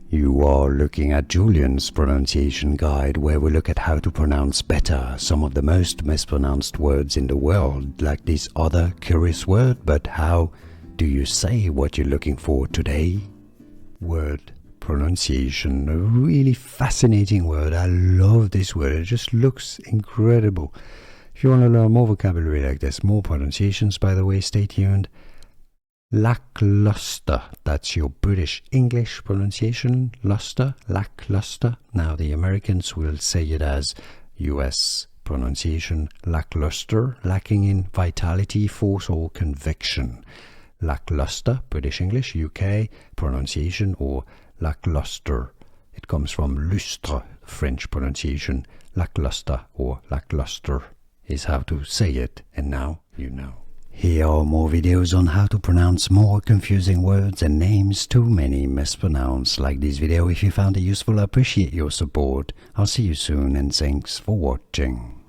You are looking at Julian's pronunciation guide, where we look at how to pronounce better some of the most mispronounced words in the world, like this other curious word. But how do you say what you're looking for today? Word pronunciation, a really fascinating word. I love this word. It just looks incredible. If you want to learn more vocabulary like this, more pronunciations, by the way, stay tuned. Lacklustre, that's your British English pronunciation. Luster, lackluster. Now the Americans will say it as US pronunciation, lackluster, lacking in vitality, force or conviction. Lackluster, British English, UK pronunciation, or lackluster. It comes from lustre, French pronunciation. Lackluster or lackluster is how to say it, and now you know. Here are more videos on how to pronounce more confusing words and names too many mispronounced. Like this video if you found it useful. I appreciate your support. I'll see you soon and thanks for watching.